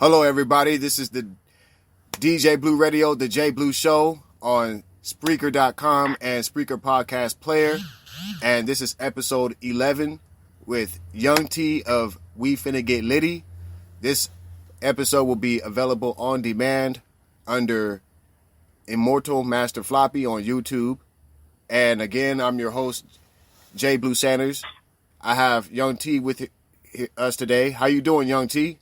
Hello, everybody. This is the DJ Blue Radio, the J Blue Show on Spreaker.com and Spreaker Podcast Player. And this is episode 11 with Young T of We Finna Get Litty. This episode will be available on demand under Immortal Master Floppy on YouTube. And again, I'm your host, J Blue Sanders. I have Young T with us today. How you doing, Young T?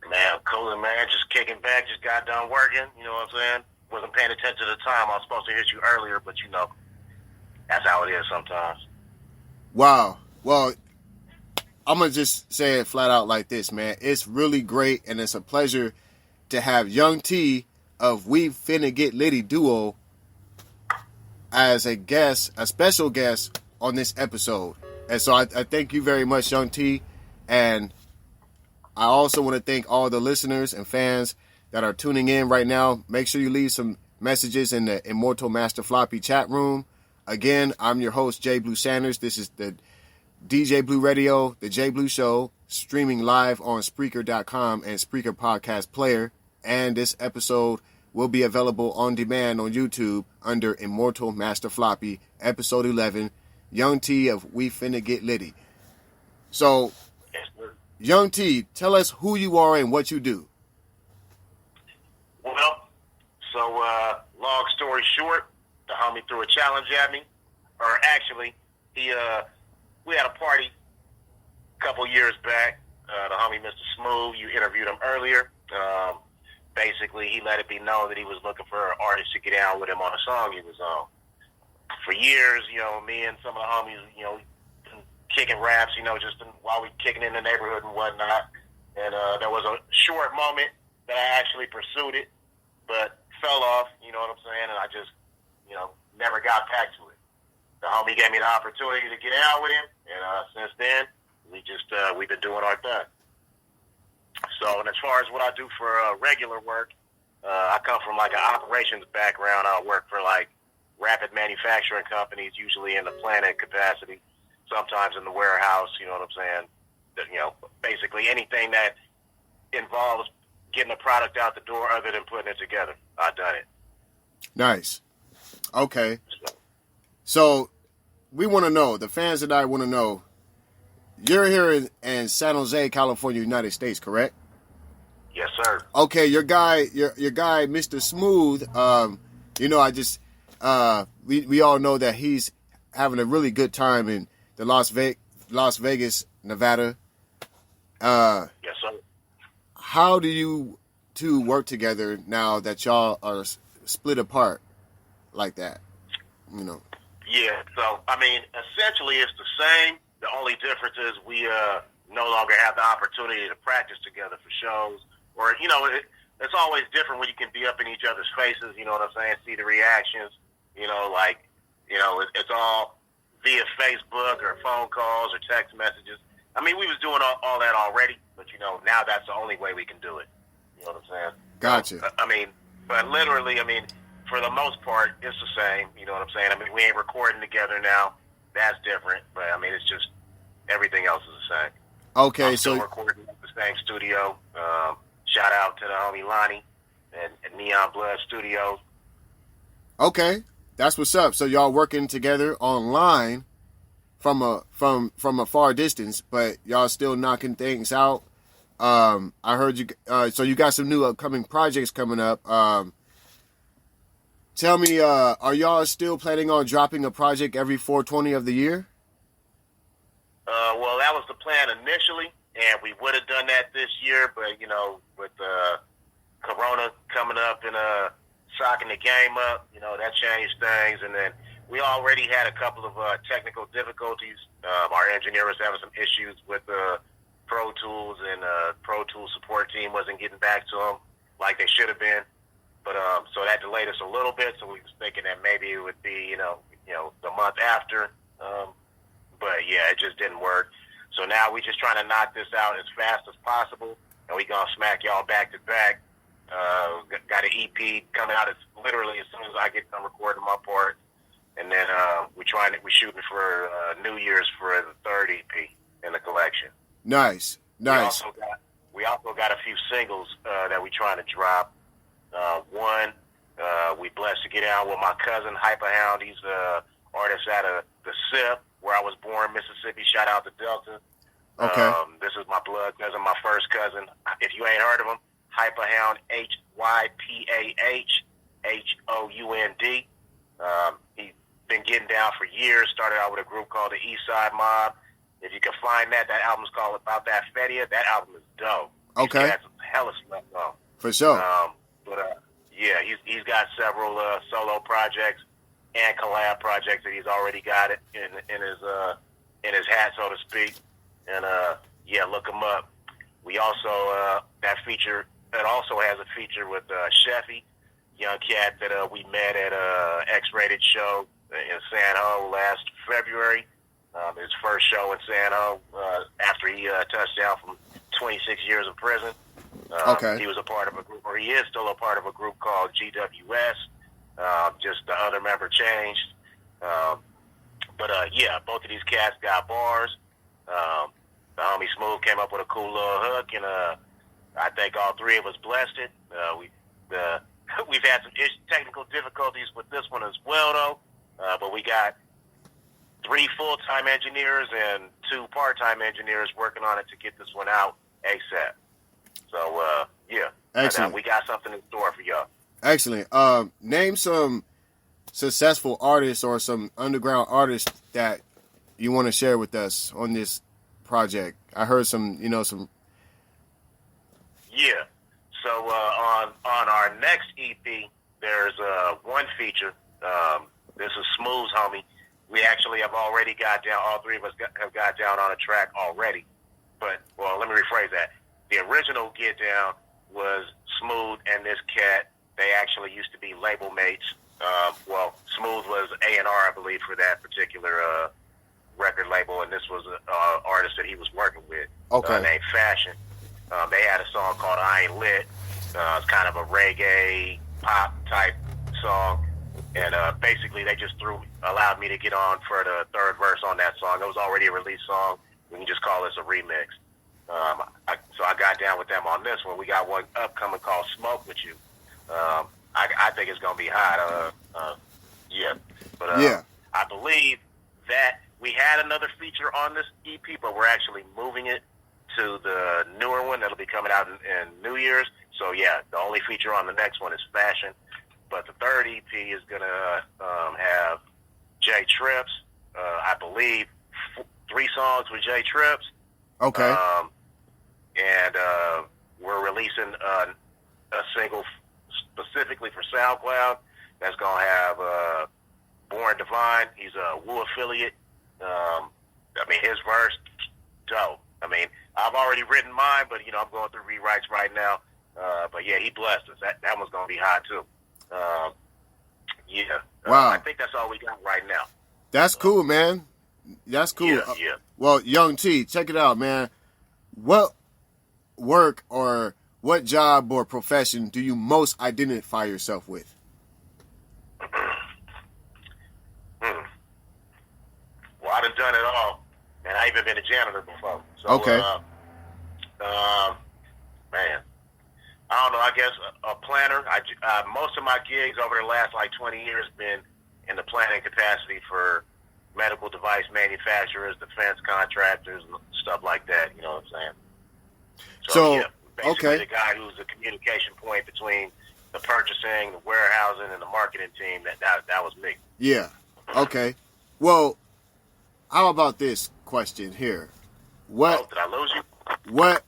Man, I'm coolin', man. Just kicking back. Just got done working. You know what I'm saying? Wasn't paying attention to the time. I was supposed to hit you earlier, but you know, that's how it is sometimes. Wow. Well, I'm going to just say it flat out like this, man. It's really great, and it's a pleasure to have Young T of We Finna Get Litty Duo as a guest, a special guest on this episode. And so I thank you very much, Young T, and I also want to thank all the listeners and fans that are tuning in right now. Make sure you leave some messages in the Immortal Master Floppy chat room. Again, I'm your host, J Blue Sanders. This is the DJ Blue Radio, the J Blue Show, streaming live on Spreaker.com and Spreaker Podcast Player. And this episode will be available on demand on YouTube under Immortal Master Floppy, episode 11, Young T of We Finna Get Litty. So, Young T, tell us who you are and what you do. Well, so long story short, the homie threw a challenge at me. Or actually, we had a party a couple years back. The homie Mr. Smooth, you interviewed him earlier. Basically, he let it be known that he was looking for an artist to get down with him on a song he was on. For years, you know, me and some of the homies, you know, kicking raps, you know, just while we kicking in the neighborhood and whatnot. And there was a short moment that I actually pursued it, but fell off, you know what I'm saying? And I just, you know, never got back to it. The homie gave me the opportunity to get out with him, and since then, we've been doing our thing. So, and as far as what I do for regular work, I come from like an operations background. I work for like rapid manufacturing companies, usually in the plant capacity, sometimes in the warehouse, you know what I'm saying? You know, basically anything that involves getting a product out the door other than putting it together, I've done it. Nice. Okay. So we want to know, the fans and I want to know, you're here in San Jose, California, United States, correct? Yes, sir. Okay, your guy, Mr. Smooth, you know, we all know that he's having a really good time in the Las Vegas, Nevada. Yes, sir. How do you two work together now that y'all are split apart like that? You know. Yeah. So I mean, essentially, it's the same. The only difference is we no longer have the opportunity to practice together for shows, or you know, it's always different when you can be up in each other's faces. You know what I'm saying? See the reactions. You know, like you know, it's all via Facebook or phone calls or text messages. I mean, we was doing all that already, but, you know, now that's the only way we can do it. You know what I'm saying? Gotcha. So, I mean, but literally, I mean, for the most part, it's the same. You know what I'm saying? I mean, we ain't recording together now. That's different. But, I mean, it's just everything else is the same. Okay, I'm still recording at the same studio. Shout out to the homie Lonnie and Neon Blood Studios. Okay. That's what's up. So y'all working together online from a far distance, but y'all still knocking things out. I heard you. So you got some new upcoming projects coming up. Tell me, are y'all still planning on dropping a project every 420 of the year? Well, that was the plan initially, and we would have done that this year, but you know, with Corona coming up and socking the game up, you know, that changed things. And then we already had a couple of technical difficulties. Our engineer was having some issues with Pro Tools, and Pro Tools support team wasn't getting back to them like they should have been. But so that delayed us a little bit. So we was thinking that maybe it would be, you know, the month after. But yeah, it just didn't work. So now we just trying to knock this out as fast as possible, and we gonna smack y'all back to back. Got an EP coming out as literally as soon as I get done recording my part, and then we're shooting for New Year's for the third EP in the collection. Nice. We also got a few singles that we trying to drop. One, we blessed to get out with my cousin Hyperhound. He's an artist out of the SIP, where I was born, Mississippi. Shout out to Delta. Okay. This is my blood cousin, my first cousin. If you ain't heard of him, Hyperhound, HYPAHHOUND. He's been getting down for years. Started out with a group called the East Side Mob. If you can find that album's called About That Fedia. That album is dope. Okay. He has some hella stuff on. For sure. Yeah, he's got several solo projects and collab projects that he's already got it in his hat, so to speak. And yeah, look him up. We also that also has a feature with Sheffy, young cat that we met at X-Rated show in San Ho last February. His first show in San Ho after he touched down from 26 years in prison. Okay. He was a part of a group, or he is still a part of a group called GWS. Just the other member changed. Yeah, both of these cats got bars. The homie Smooth came up with a cool little hook, and I think all three of us blessed it. We've had some technical difficulties with this one as well, though. But we got 3 full-time engineers and 2 part-time engineers working on it to get this one out ASAP. So, yeah. Excellent. We got something in store for y'all. Excellent. Name some successful artists or some underground artists that you want to share with us on this project. I heard some. Yeah. So on our next EP, there's one feature. This is Smooth's homie. We actually have already got down. All three of us have got down on a track already. But let me rephrase that. The original Get Down was Smooth and this cat. They actually used to be label mates. Smooth was A&R, I believe, for that particular record label, and this was an artist that he was working with named Fashion. They had a song called I Ain't Lit. It's kind of a reggae pop type song, and basically they just allowed me to get on for the third verse on that song. It was already a released song. We can just call this a remix. So I got down with them on this one. We got one upcoming called Smoke With You. I think it's going to be hot. Yeah. But yeah. I believe that we had another feature on this EP, but we're actually moving it to the newer one that'll be coming out in New Year's. So, yeah, the only feature on the next one is Fashion. But the third EP is going to have J Trips. I believe 3 songs with J Trips. Okay. And we're releasing a single specifically for SoundCloud that's going to have Born Divine. He's a Woo affiliate. His verse, dope. I've already written mine, but, I'm going through rewrites right now. But, yeah, he blessed us. That one's going to be hot, too. Yeah. Wow. I think that's all we got right now. That's cool, man. That's cool. Yeah. Well, Young T, check it out, man. What work or what job or profession do you most identify yourself with? Well, I done it all, and I even been a janitor before. So, okay. Man, I don't know. I guess a planner. Most of my gigs over the last 20 years been in the planning capacity for medical device manufacturers, defense contractors, stuff like that. You know what I'm saying? So yeah, basically the guy who's the communication point between the purchasing, the warehousing, and the marketing team. That was me. Yeah. Okay. Well, how about this question here? What? Did I lose you? What?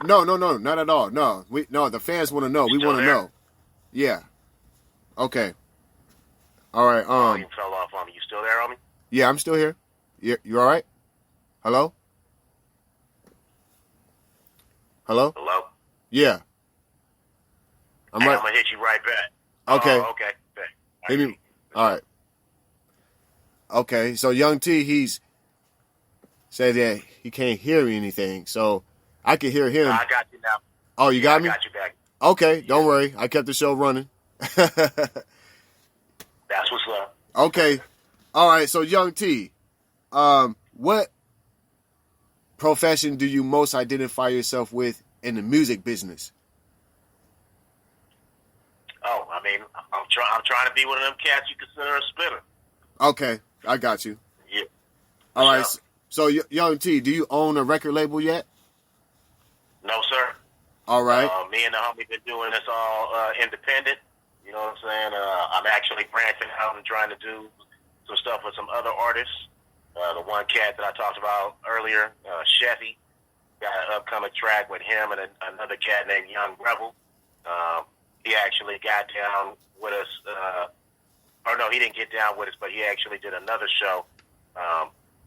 No, not at all. No, the fans want to know. We want to know. Yeah. Okay. All right. You fell off on me. You still there, homie? Yeah, I'm still here. You all right? Hello? Hello? Hello? Yeah. I'm going to hit you right back. Okay. Okay. Hit me. All right. Okay, so Young T, he's said that he can't hear anything, so I can hear him. I got you now. Oh, you got me? I got you back. Okay, don't worry. I kept the show running. That's what's up. Okay. All right, so Young T, what profession do you most identify yourself with, in the music business? Oh, I mean, I'm trying to be one of them cats you consider a spitter. Okay, I got you. Yeah. All right. Sure. So, Young T, do you own a record label yet? No, sir. All right. Me and the homie been doing this all independent. You know what I'm saying? I'm actually branching out and trying to do some stuff with some other artists. The one cat that I talked about earlier, Sheffy, got an upcoming track with him and another cat named Young Rebel. He actually got down with us. Or no, he didn't get down with us, but he actually did another show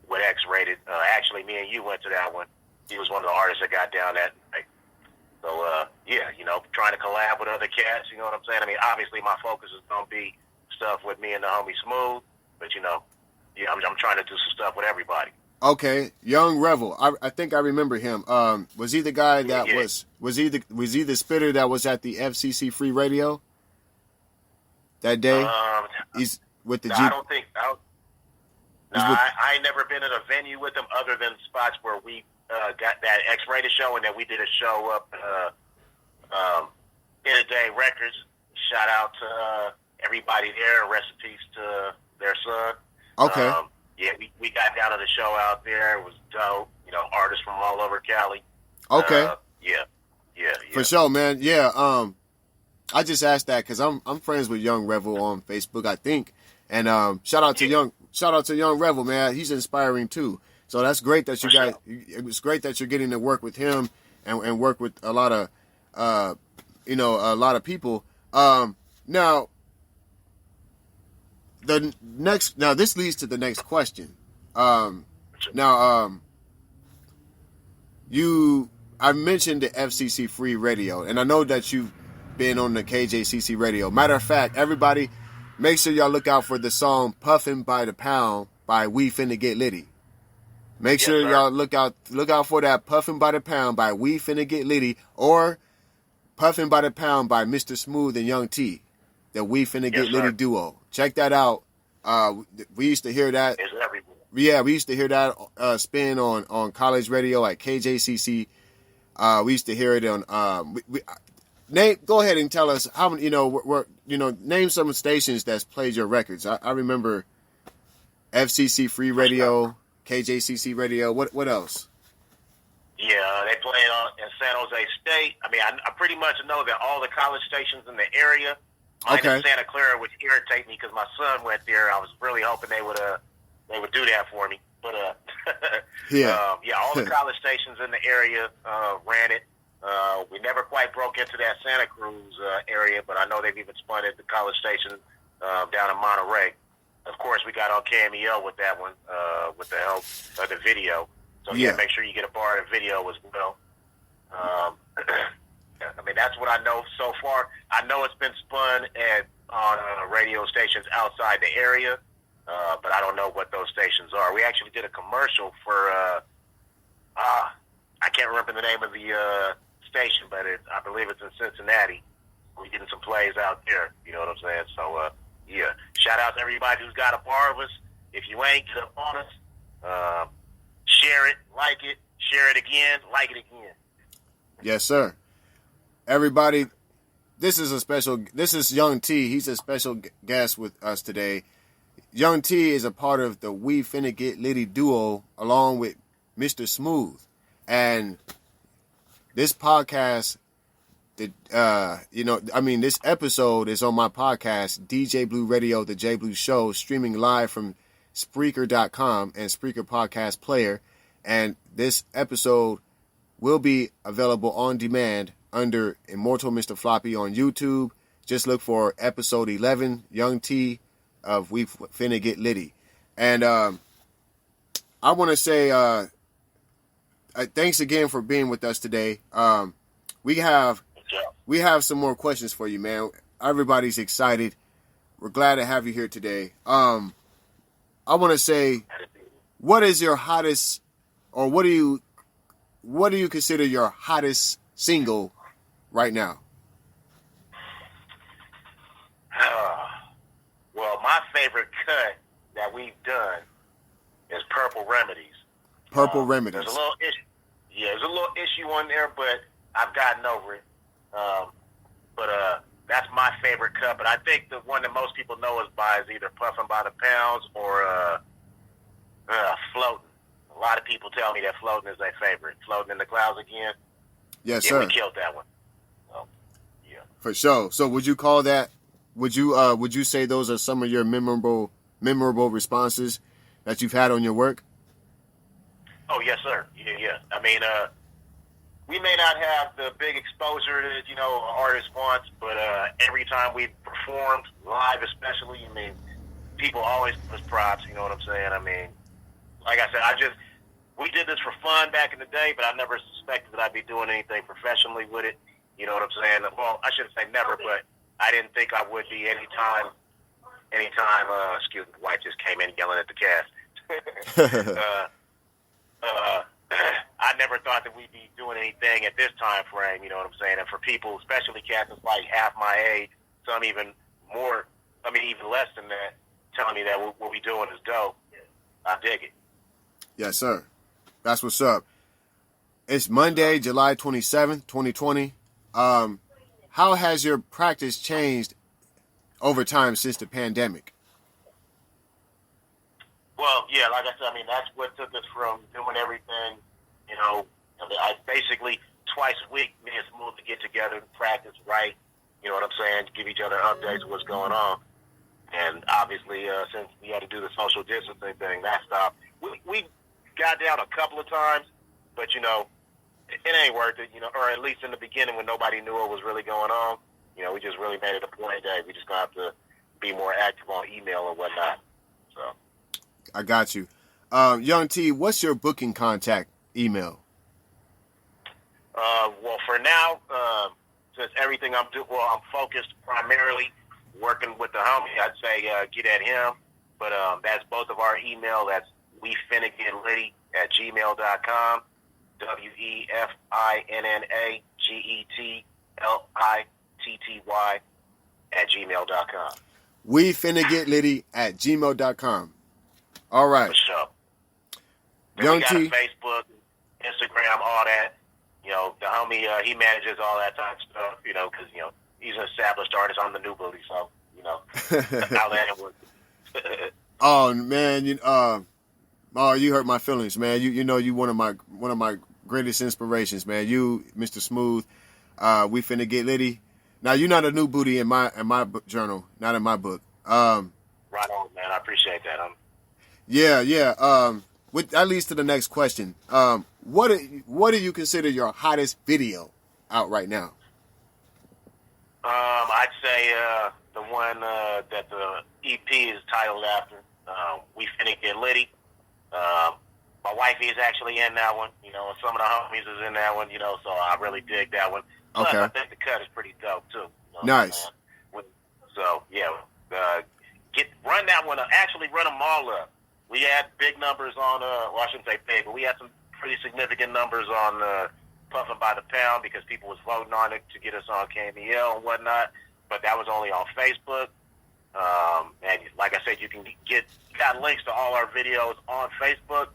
with X-Rated. Actually, me and you went to that one. He was one of the artists that got down that night. So, yeah, you know, trying to collab with other cats, you know what I'm saying? I mean, obviously my focus is going to be stuff with me and the homie Smooth, but, you know, yeah, I'm trying to do some stuff with everybody. Okay, Young Rebel. I think I remember him. Was he the guy that was he the spitter that was at the FCC Free Radio that day? He's with the no, G. I don't think. I ain't never been at a venue with him other than spots where we got that X-Rated show, and then we did a show up in a day records. Shout out to everybody there. Rest in peace to their son. Okay. Yeah, we got down to the show out there. It was dope. You know, artists from all over Cali. Okay. Yeah. For sure, man. Yeah. I just asked that because I'm friends with Young Rebel on Facebook, I think, and shout out to Young Rebel, man. He's inspiring too. So that's great that you guys. It was great that you're getting to work with him and work with a lot of a lot of people. Now this leads to the next question. I mentioned the FCC Free Radio, and I know that you've been on the KJCC Radio. Matter of fact, everybody, make sure y'all look out for the song "Puffin' by the Pound" by We Finna Get Litty. Make sure y'all look out for that "Puffin' by the Pound" by We Finna Get Litty, or "Puffin' by the Pound" by Mr. Smooth and Young T, the We Finna Get Litty duo. Check that out. We used to hear that. It's everywhere. Yeah, we used to hear that spin on college radio at KJCC. We used to hear it on. Go ahead and tell us how many. Name some stations that's played your records. I remember FCC Free Radio, KJCC Radio. What else? Yeah, they play in San Jose State. I mean, I pretty much know that all the college stations in the area. Mine in Santa Clara, which irritate me because my son went there. I was really hoping they would do that for me. But all the college stations in the area ran it. We never quite broke into that Santa Cruz area, but I know they've even spun at the college station down in Monterey. Of course, we got on KMEL with that one with the help of the video. So make sure you get a bar of video as well. I mean, that's what I know so far. I know it's been spun on radio stations outside the area, but I don't know what those stations are. We actually did a commercial for, I can't remember the name of the station, but I believe it's in Cincinnati. We're getting some plays out there, you know what I'm saying? So, shout out to everybody who's got a bar of us. If you ain't, get up on us. Share it, like it, share it again, like it again. Yes, sir. Everybody, this is Young T. He's a special guest with us today. Young T is a part of the We Finna Get Litty duo along with Mr. Smooth. And this podcast, this episode is on my podcast, DJ Blue Radio, The J Blue Show, streaming live from Spreaker.com and Spreaker Podcast Player. And this episode will be available on demand under Immortal Mr. Floppy on YouTube. Just look for episode 11, Young T of We Finna Get Litty. And I want to say thanks again for being with us today. We have some more questions for you, man. Everybody's excited. We're glad to have you here today. I want to say, what is your hottest, or what do you consider your hottest single right now? Well, my favorite cut that we've done is Purple Remedies. Purple Remedies. There's a little issue on there, but I've gotten over it. But that's my favorite cut. But I think the one that most people know us by is either Puffin' by the Pounds or Floating. A lot of people tell me that Floating is their favorite. Floating in the Clouds Again. Yes, yeah, sir. we killed that one. So, yeah. For sure. So would you call that? Would you say those are some of your memorable responses that you've had on your work? Oh yes, sir. Yeah. I mean, we may not have the big exposure that an artist wants, but every time we performed live, especially, I mean, people always give us props. You know what I'm saying? I mean, like I said, we did this for fun back in the day, but I never suspected that I'd be doing anything professionally with it. You know what I'm saying? Well, I shouldn't say never, but I didn't think I would be anytime. Excuse me, White just came in yelling at the cast. I never thought that we'd be doing anything at this time frame. You know what I'm saying? And for people, especially cats that's like half my age, some even more. I mean, even less than that, telling me that what we doing is dope. I dig it. Yes, sir. That's what's up. It's Monday, July 27th, 2020. How has your practice changed over time since the pandemic? Well, yeah, like I said, I mean, that's what took us from doing everything, I basically twice a week, me and Smooth to get together and practice, right? You know what I'm saying? Give each other updates of what's going on. And obviously, since we had to do the social distancing thing, that stopped. We got down a couple of times, but, it ain't worth it, or at least in the beginning when nobody knew what was really going on. We just really made it a point that we just going to have to be more active on email and whatnot. So I got you. Young T, what's your booking contact email? Well, for now, since everything I'm focused primarily working with the homie, I'd say get at him. But that's both of our email. That's wefinnagetlitty@gmail.com. wefinnagetlitty@gmail.com. wefinnagetlitty@gmail.com. All right. For sure. Young we got T. Facebook, Instagram, all that. The homie, he manages all that type of stuff, because, he's an established artist. I'm the new booty, so, I'll let him work. Oh, man. You hurt my feelings, man. You one of my greatest inspirations, man. You, Mr. Smooth, we finna get litty. Now, you're not a new booty in my journal, not in my book. Right on, man. I appreciate that. Yeah. That leads to the next question. What do you consider your hottest video out right now? I'd say the one that the EP is titled after. We finna get litty. My wifey is actually in that one. And some of the homies is in that one. So I really dig that one. Plus, Okay. I think the cut is pretty dope too. Nice. So yeah, run that one. Actually, run them all up. We had big numbers on. Well, I shouldn't say big, but we had some pretty significant numbers on Puffin' by the Pound because people was voting on it to get us on KMEL and whatnot. But that was only on Facebook. And like I said, you got links to all our videos on Facebook.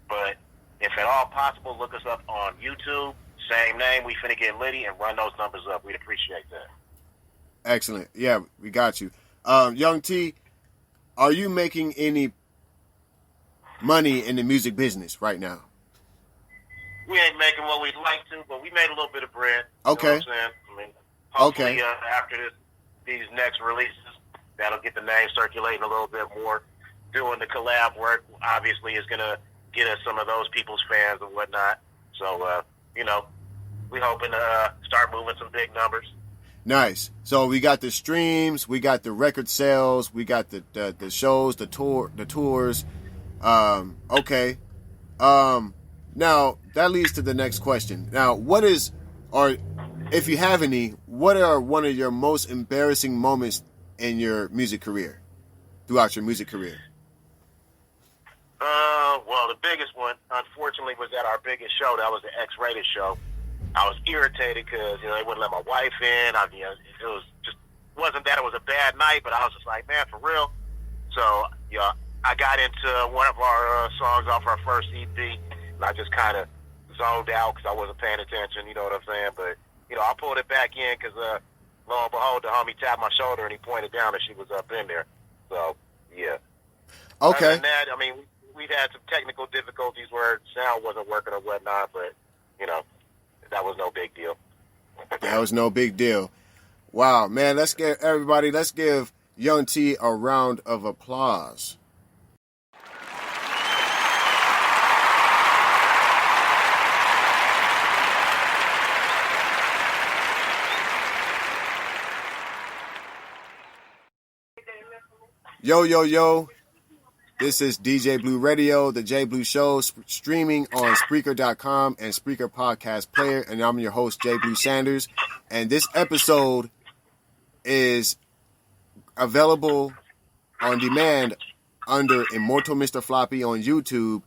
But if at all possible, look us up on YouTube. Same name, We Finna Get Litty, and run those numbers up. We'd appreciate that. Excellent. Yeah, we got you. Young T, are you making any money in the music business right now? We ain't making what we'd like to, but we made a little bit of bread. Okay. You know what I'm saying? I mean, hopefully, Okay. After these next releases, that'll get the name circulating a little bit more. Doing the collab work, obviously, is going to get us some of those people's fans and whatnot. So, we hoping to start moving some big numbers. Nice. So we got the streams, we got the record sales, we got the shows, the tours. Okay. Now that leads to the next question. Now, if you have any, what are one of your most embarrassing moments in your music career, throughout your music career? Well, the biggest one, unfortunately, was at our biggest show. That was the X-rated show. I was irritated because they wouldn't let my wife in. It was just wasn't that it was a bad night, but I was just like, man, for real. So I got into one of our songs off our first EP, and I just kind of zoned out because I wasn't paying attention. You know what I'm saying? But I pulled it back in because lo and behold, the homie tapped my shoulder and he pointed down and she was up in there. So yeah. Okay. Other than that, I mean, we've had some technical difficulties where sound wasn't working or whatnot, but that was no big deal. That was no big deal. Wow, man! Let's give Young T a round of applause. Yo, yo, yo. This is DJ Blue Radio, the J Blue Show, streaming on Spreaker.com and Spreaker Podcast Player. And I'm your host, J Blue Sanders. And this episode is available on demand under Immortal Mr. Floppy on YouTube.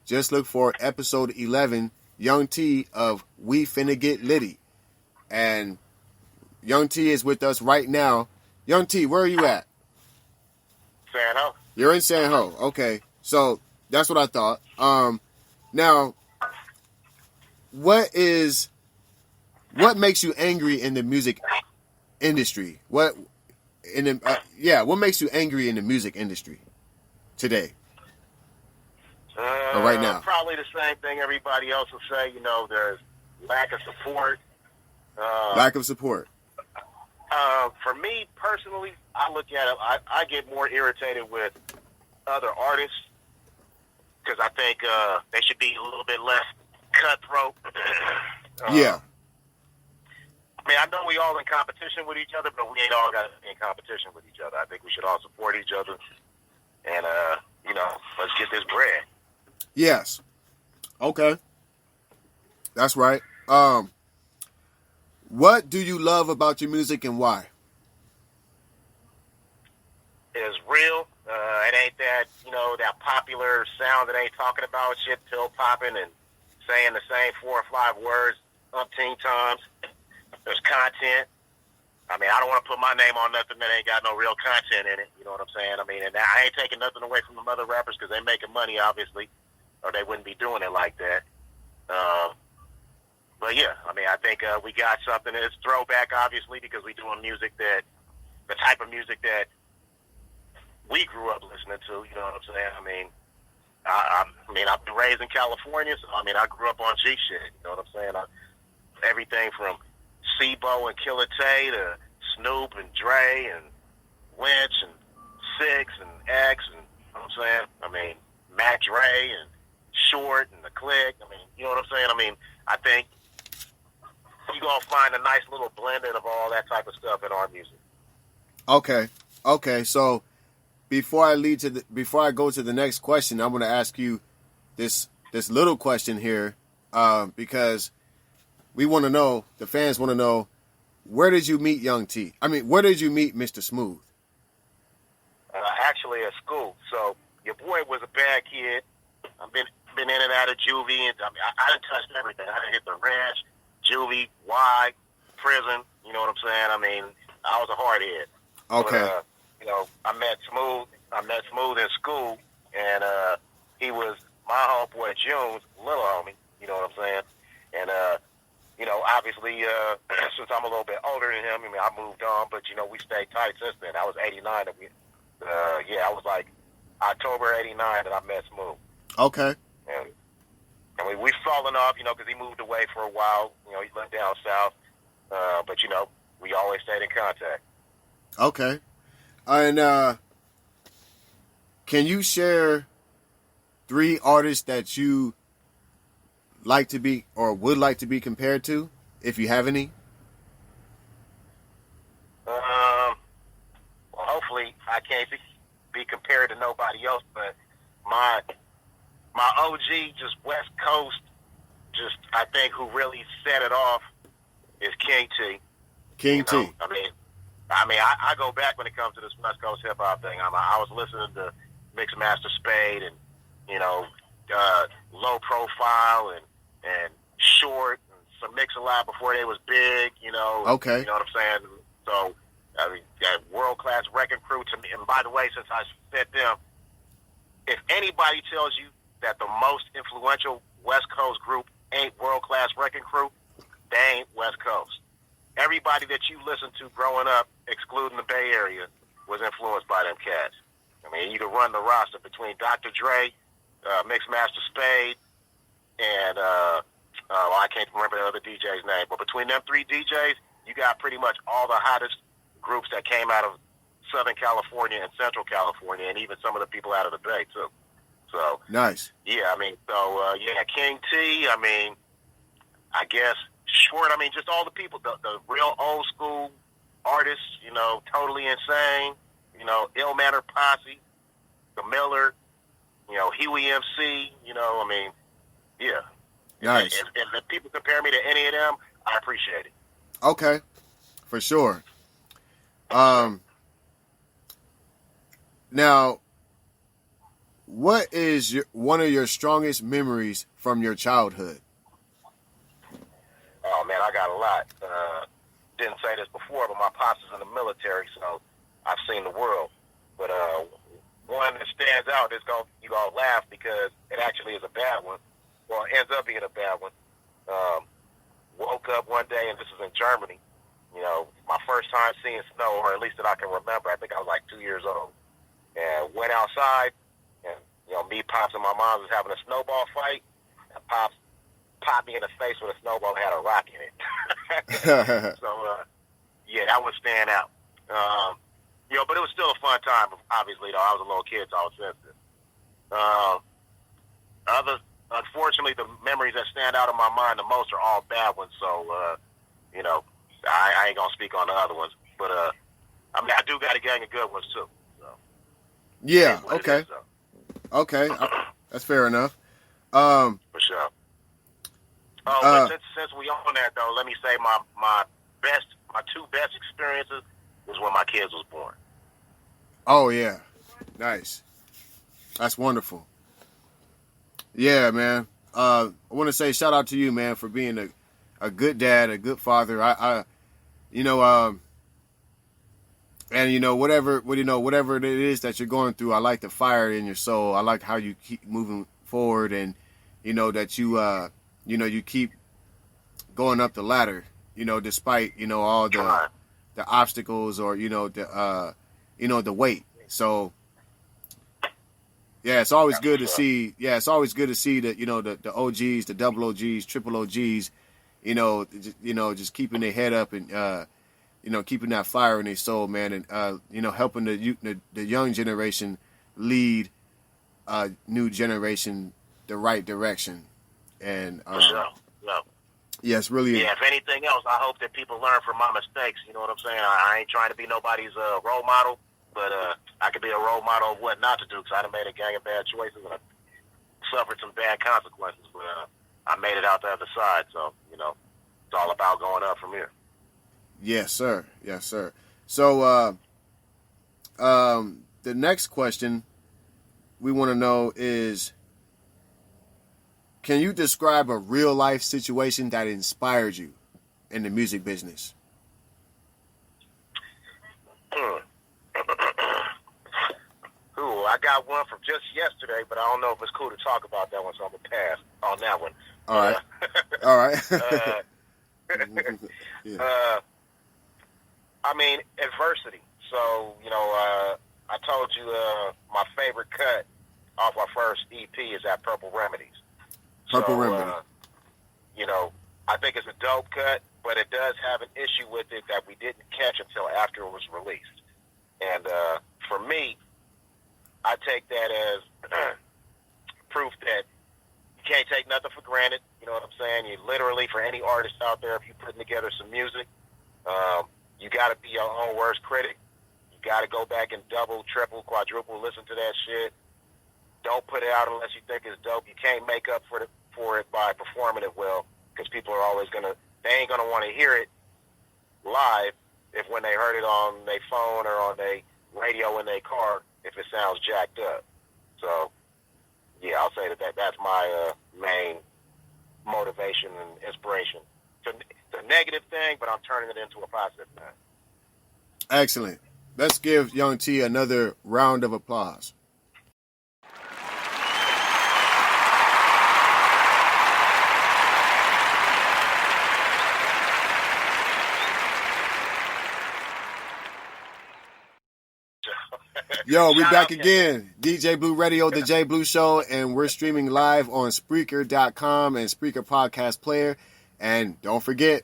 Just look for episode 11, Young T of We Finna Get Litty. And Young T is with us right now. Young T, where are you at? San Ho. You're in San Ho. Okay. So that's what I thought. Now, what makes you angry in the music industry? What makes you angry in the music industry today? Or right now? Probably the same thing everybody else will say. There's lack of support. Lack of support. For me personally, I look at it. I get more irritated with other artists because I think they should be a little bit less cutthroat. Yeah. I mean, I know we all in competition with each other, but we ain't all got to be in competition with each other. I think we should all support each other, and let's get this bread. Yes. Okay. That's right. What do you love about your music and why? It's real. It ain't that, that popular sound that ain't talking about shit, pill popping and saying the same 4 or 5 words umpteen times. There's content. I mean, I don't want to put my name on nothing that ain't got no real content in it. You know what I'm saying? I mean, and I ain't taking nothing away from the other rappers because they making money, obviously, or they wouldn't be doing it like that. But yeah, I mean, I think we got something. It's throwback, obviously, because we doing music the type of music that we grew up listening to. You know what I'm saying? I mean, I've been raised in California, so I mean, I grew up on G shit. You know what I'm saying? Everything from Sebo and Killer Tay to Snoop and Dre and Lynch and Six and X and, you know what I'm saying? I mean, Mac Dre and Short and The Click. I mean, you know what I'm saying? I mean, I think you're going to find a nice little blending of all that type of stuff in our music. Okay. So before I go to the next question, I'm going to ask you this little question here, because we want to know, the fans want to know, where did you meet Young T? I mean, where did you meet Mr. Smooth? Actually at school. So your boy was a bad kid. I've been in and out of juvie, and I mean, I done touched everything. I done hit the ranch, juvie, Y, prison. You know what I'm saying? I mean, I was a hard head. Okay. But, I met Smooth in school, and he was my homeboy June's little homie. You know what I'm saying? And obviously, since I'm a little bit older than him, I mean, I moved on, but we stayed tight since then. That was '89. I was like October '89 that I met Smooth. Okay. And we've fallen off, because he moved away for a while. He went down south. But, we always stayed in contact. Okay. And can you share 3 artists that you like to be or would like to be compared to, if you have any? Well, hopefully I can't be compared to nobody else, but my OG, just West Coast, I think who really set it off is King T. King T. I mean, I go back when it comes to this West Coast hip hop thing. I was listening to Mixmaster Spade and Low Profile and Short and some Mix-a-Lot before they was big. Okay. You know what I'm saying? So I mean, that world-class record crew to me. And by the way, since I said them, if anybody tells you that the most influential West Coast group ain't world-class wrecking crew, they ain't West Coast. Everybody that you listened to growing up, excluding the Bay Area, was influenced by them cats. I mean, you could run the roster between Dr. Dre, Mixmaster Spade, and I can't remember the other DJ's name, but between them three DJs, you got pretty much all the hottest groups that came out of Southern California and Central California, and even some of the people out of the Bay, too. So Nice. yeah, I mean, so King T, I mean, I guess Short, I mean, just all the people, the real old school artists, you know, Totally Insane, you know, Ill Manner Posse, The Miller, you know, Huey MC, you know, I mean, yeah. Nice. If people compare me to any of them, I appreciate it. Okay, for sure. Now, what is one of your strongest memories from your childhood? Oh, man, I got a lot. Didn't say this before, but my pops is in the military, so I've seen the world. But one that stands out is you're going to laugh because it actually is a bad one. Well, it ends up being a bad one. Woke up one day, and this is in Germany. You know, my first time seeing snow, or at least that I can remember. I think I was like 2 years old. And went outside, and, you know, me, Pops, and my mom was having a snowball fight. And Pops popped me in the face with a snowball that had a rock in it. So, yeah, that would stand out. You know, but it was still a fun time, obviously, though. I was a little kid, so I was sensitive. Unfortunately, the memories that stand out in my mind the most are all bad ones, so, you know, I ain't going to speak on the other ones. But, I mean, I do got a gang of good ones, too. So. Yeah, okay. Is, so. Okay, that's fair enough. For sure. Oh, but since we on that, though, let me say my two best experiences was when my kids was born. Oh, yeah. Nice. That's wonderful. Yeah, man. I want to say shout out to you, man, for being a good dad, a good father. And you know, whatever it is that you're going through, I like the fire in your soul. I like how you keep moving forward, and you know that you keep going up the ladder. You know, despite all the obstacles or the weight. So. Yeah, it's always good to see. Yeah, it's always good to see that the OGs, the double OGs, triple OGs, just keeping their head up and keeping that fire in their soul, man, and helping the young generation lead new generation the right direction. And For sure. No. Yes, really. Yeah, if anything else, I hope that people learn from my mistakes. You know what I'm saying? I ain't trying to be nobody's role model, but I could be a role model of what not to do because I done made a gang of bad choices and I suffered some bad consequences. But I made it out the other side, so it's all about going up from here. Yes, sir. Yes, sir. So the next question we want to know is, can you describe a real life situation that inspired you in the music business? Ooh, I got one from just yesterday, but I don't know if it's cool to talk about that one, so I'm going to pass on that one. All right. All right. Yeah. I mean, adversity. So, I told you my favorite cut off our first EP is that Purple Remedies. Purple Remedy. I think it's a dope cut, but it does have an issue with it that we didn't catch until after it was released. And for me, I take that as proof that you can't take nothing for granted. You know what I'm saying? You literally, for any artist out there, if you're putting together some music, you got to be your own worst critic. You got to go back and double, triple, quadruple listen to that shit. Don't put it out unless you think it's dope. You can't make up for it by performing it well, because people are always they ain't gonna want to hear it live if when they heard it on their phone or on their radio in their car, if it sounds jacked up. So, yeah, I'll say that's my main motivation and inspiration. It's a negative thing, but I'm turning it into a positive thing. Excellent. Let's give Young T another round of applause. Yo, we Shout back out to- again. DJ Blue Radio, The J Blue Show, and we're streaming live on Spreaker.com and Spreaker Podcast Player. And don't forget,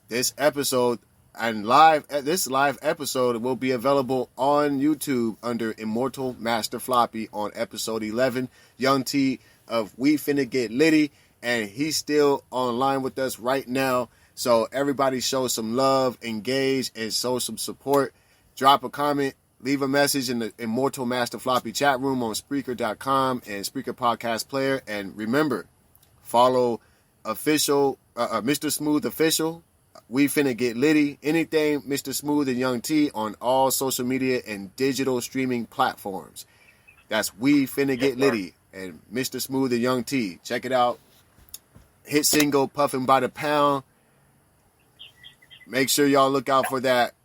this episode this live episode will be available on YouTube under Immortal Master Floppy on episode 11. Young T of We Finna Get Litty, and he's still online with us right now. So everybody show some love, engage, and show some support. Drop a comment, leave a message in the Immortal Master Floppy chat room on Spreaker.com and Spreaker Podcast Player. And remember, follow official Mr. Smooth Official. We Finna Get Litty. Anything Mr. Smooth and Young T on all social media and digital streaming platforms. That's We Finna Get Litty and Mr. Smooth and Young T. Check it out. Hit single Puffin' by the Pound. Make sure y'all look out for that.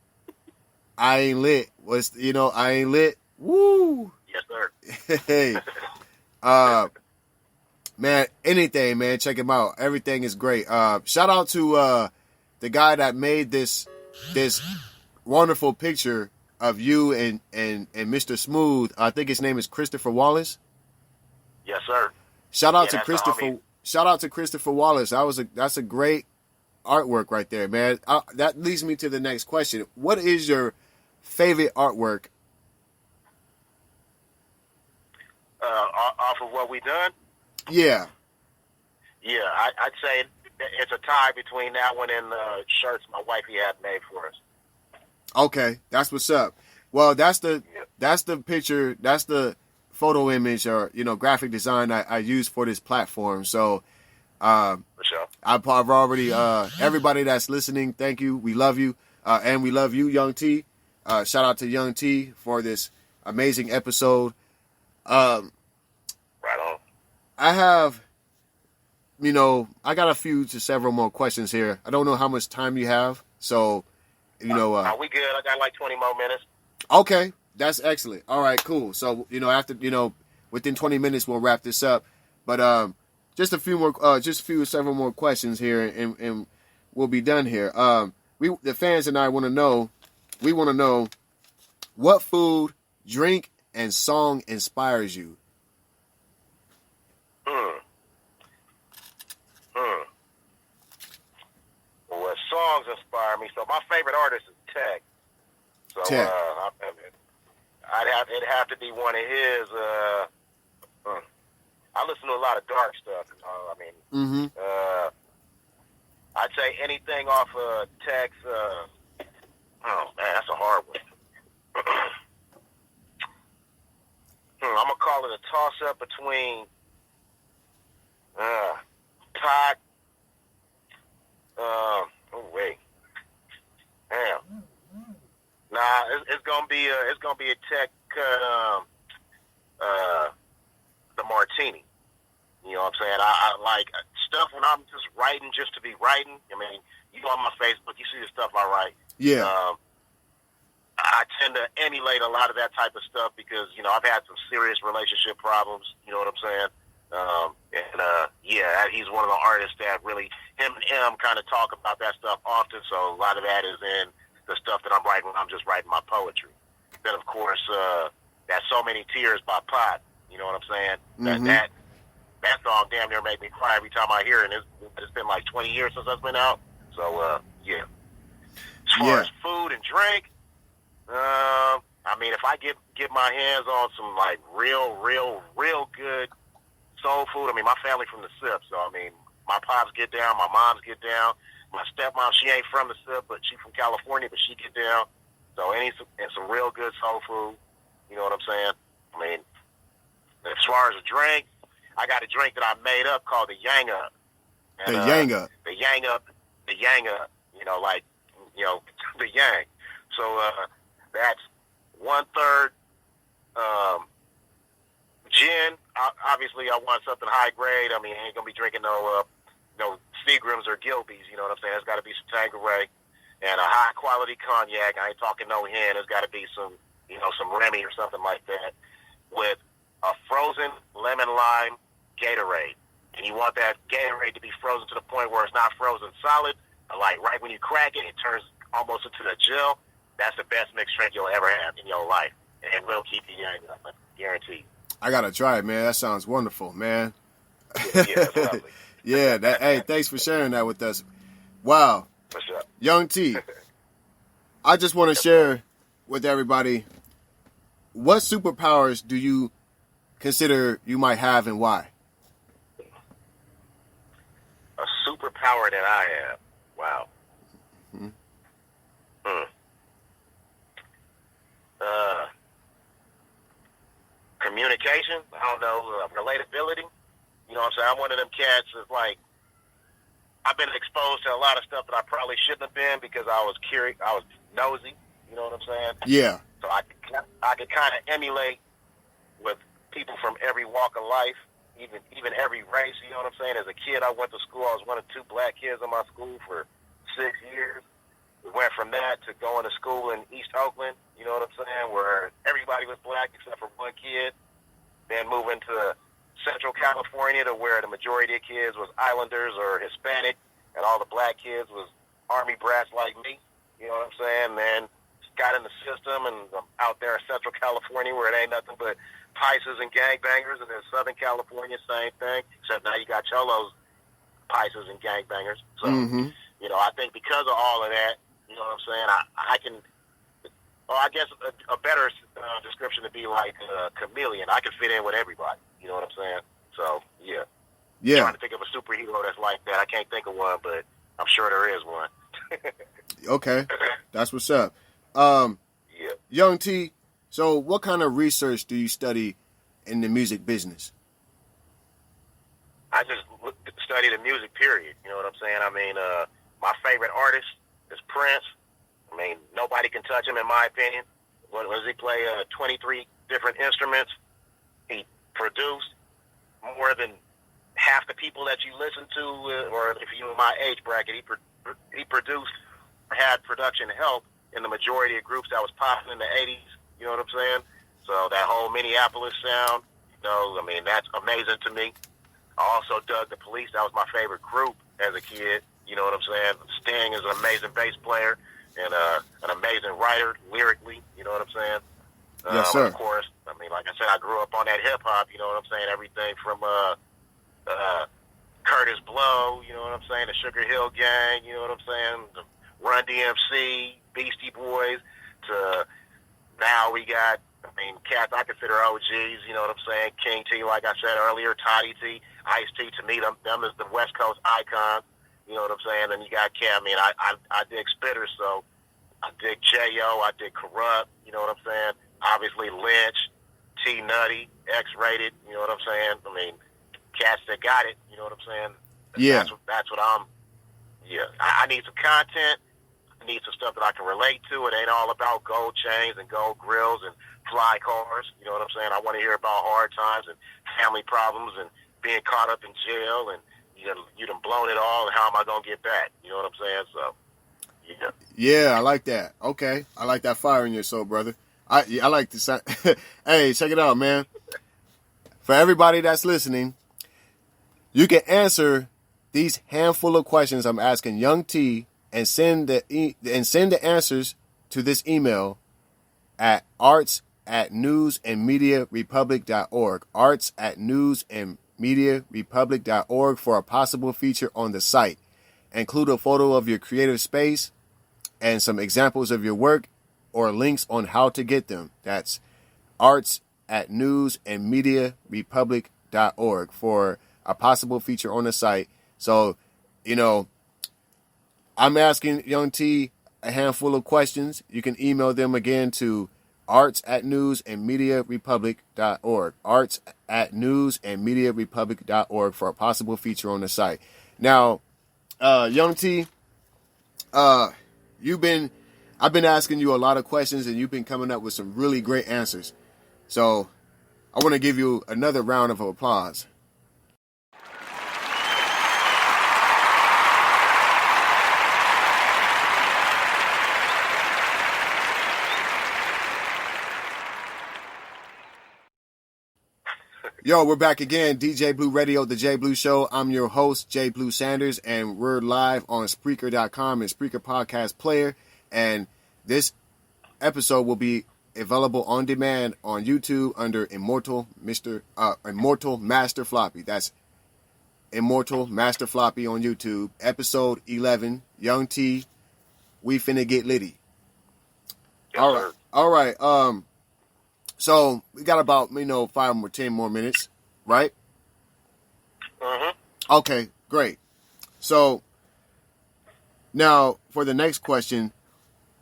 I Ain't Lit. I Ain't Lit. Woo! Yes, sir. Hey. Man, anything, man. Check him out. Everything is great. Shout out to the guy that made this wonderful picture of you and Mr. Smooth. I think his name is Christopher Wallace. Yes, sir. Shout out to Christopher. Shout out to Christopher Wallace. That's a great artwork right there, man. That leads me to the next question. What is your favorite artwork? Off of what we done? Yeah. Yeah, I'd say it's a tie between that one and the shirts my wifey had made for us. Okay, that's what's up. Well, that's the picture, that's the photo image or graphic design I use for this platform. So, For sure. I've already everybody that's listening, thank you. We love you, and we love you, Young T. Shout out to Young T for this amazing episode. Right on. I have, I got a few to several more questions here. I don't know how much time you have, so, Are we good? I got like 20 more minutes. Okay, that's excellent. All right, cool. So, after, within 20 minutes, we'll wrap this up. But just several more questions here, and we'll be done here. The fans and I want to know, what food, drink, and song inspires you? Well, songs inspire me. So my favorite artist is Tech. So Tech. it'd have to be one of his. I listen to a lot of dark stuff. I'd say anything off of Tech's. Oh man, that's a hard one. I'm gonna call it a toss-up between Pac. Oh wait, damn. Nah, it's gonna be a Tech the Martini. You know what I'm saying? I like stuff when I'm just writing just to be writing. I mean, you go on my Facebook, you see the stuff I write. Yeah. I tend to emulate a lot of that type of stuff because, I've had some serious relationship problems, you know what I'm saying? He's one of the artists that really, him and M kind of talk about that stuff often, so a lot of that is in the stuff that I'm writing when I'm just writing my poetry. Then, of course, that So Many Tears by Pot, you know what I'm saying? Mm-hmm. That song damn near made me cry every time I hear it, and it's been like 20 years since that's been out, so, yeah. As far as food and drink, if I get my hands on some like real good soul food. My family from the SIP, so my pops get down, my moms get down. My stepmom, she ain't from the SIP, but she from California, but she get down. So some real good soul food. You know what I'm saying? As far as a drink, I got a drink that I made up called the Yang Up. And, the Yang Up. The Yang Up. The Yang Up. The Yang. So that's 1/3 gin. Obviously, I want something high grade. I ain't gonna be drinking no Seagrams or Gilbeys. You know what I'm saying? It's got to be some Tanqueray and a high quality cognac. I ain't talking no hen. It's got to be some Remy or something like that with a frozen lemon lime Gatorade. And you want that Gatorade to be frozen to the point where it's not frozen solid. Like right when you crack it, it turns almost into the gel. That's the best mixed drink you'll ever have in your life. and we'll keep you young. I guarantee. I gotta try it, man. That sounds wonderful, man. Yeah, it's lovely. Yeah, hey, thanks for sharing that with us. Wow. What's up? Young T, I just want to share with everybody, what superpowers do you consider you might have and why? A superpower that I have. Wow. Mm-hmm. Communication. I don't know. Relatability. You know what I'm saying? I'm one of them cats that's like, I've been exposed to a lot of stuff that I probably shouldn't have been because I was curious. I was nosy. You know what I'm saying? Yeah. So I could kind of emulate with people from every walk of life, even every race. You know what I'm saying? As a kid, I went to school. I was one of 2 black kids in my school for 6 years. We went from that to going to school in East Oakland. You know what I'm saying? Where everybody was black except for one kid. Then moving to Central California to where the majority of kids was Islanders or Hispanic, and all the black kids was Army brats like me. You know what I'm saying? Then got in the system, and I'm out there in Central California where it ain't nothing but Pisces and gangbangers, and then Southern California, same thing, except now you got Cholos, Pisces, and gangbangers. So, you know, I think because of all of that, you know what I'm saying, I can, well, I guess a better description would be like a chameleon. I can fit in with everybody. You know what I'm saying? So, yeah. Yeah. Trying to think of a superhero that's like that. I can't think of one, but I'm sure there is one. Okay. That's what's up. Yeah. Young T, so what kind of research do you study in the music business? I just study the music, period. You know what I'm saying? I mean, my favorite artist is Prince. I mean, nobody can touch him, in my opinion. When does he play 23 different instruments? He produced more than half the people that you listen to, or if you're in my age bracket, he produced, had production help in the majority of groups that was popping in the 80s. You know what I'm saying? So that whole Minneapolis sound, you know, I mean, that's amazing to me. I also dug the Police. That was my favorite group as a kid. You know what I'm saying? Sting is an amazing bass player and an amazing writer lyrically. You know what I'm saying? Yes, sir. Of course, I mean, like I said, I grew up on that hip hop. You know what I'm saying? Everything from Curtis Blow. You know what I'm saying? The Sugar Hill Gang. You know what I'm saying? The Run DMC, Beastie Boys. To now we got, I mean, cats I consider OGs. You know what I'm saying? King T, like I said earlier, Toddy T, Ice T. To me, them is the West Coast icons. You know what I'm saying? And you got Cat. I mean, I dig Spitters, so I dig J.O., I dig Corrupt. You know what I'm saying? Obviously Lynch, T Nutty, X-Rated. You know what I'm saying? I mean, cats that got it. You know what I'm saying? Yeah. That's what I'm. Yeah, I need some content. I need some stuff that I can relate to. It ain't all about gold chains and gold grills and fly cars. You know what I'm saying? I want to hear about hard times and family problems and being caught up in jail and you done blown it all, and how am I going to get back? You know what I'm saying? So, yeah. Yeah, I like that. Okay. I like that fire in your soul, brother. I like the sound. Hey, check it out, man. For everybody that's listening, you can answer these handful of questions I'm asking Young T and send the answers to this email at arts@newsandmediarepublic.org. arts@newsandmediarepublic.org for a possible feature on the site. Include a photo of your creative space and some examples of your work or links on how to get them. That's arts@newsandmediarepublic.org for a possible feature on the site. So, you know, I'm asking Young T a handful of questions. You can email them again to arts@newsandmediarepublic.org. arts@newsandmediarepublic.org for a possible feature on the site. Now, Young T, I've been asking you a lot of questions, and you've been coming up with some really great answers. So I want to give you another round of applause. Yo, we're back again. DJ Blue Radio, The J Blue Show. I'm your host, J Blue Sanders, and we're live on Spreaker.com and Spreaker Podcast Player. And this episode will be available on demand on YouTube under Immortal Master Floppy. That's Immortal Master Floppy on YouTube. Episode 11, Young T, We Finna Get Litty. Yes, All right. sir. All right. So we got about 5 or 10 more minutes, right? Mm-hmm. Okay, great. So now for the next question,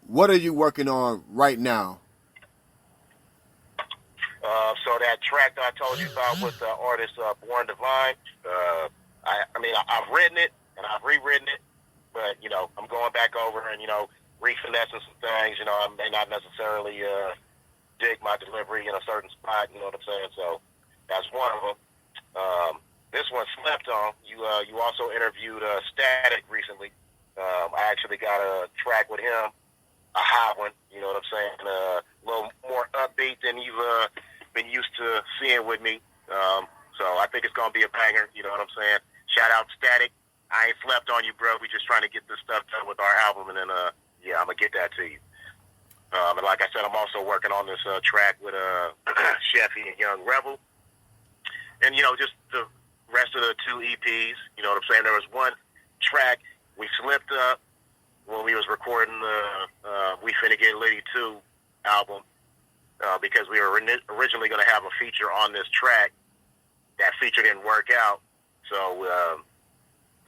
what are you working on right now? So that track that I told you about with the artist Born Divine, I've written it and I've rewritten it, but I'm going back over and refinessing some things. I may not necessarily dig my delivery in a certain spot. You know what I'm saying? So that's one of them. This one slept on. You also interviewed Static recently. I actually got a track with him, a hot one. You know what I'm saying? A little more upbeat than you've been used to seeing with me. So I think it's gonna be a banger. You know what I'm saying? Shout out Static. I ain't slept on you, bro. We just trying to get this stuff done with our album, and then I'm gonna get that to you. And like I said, I'm also working on this track with Sheffy and Young Rebel, and just the rest of the 2 EPs. You know what I'm saying? There was one track we slipped up when we was recording the We Finna Get Litty 2 album because we were originally going to have a feature on this track. That feature didn't work out, so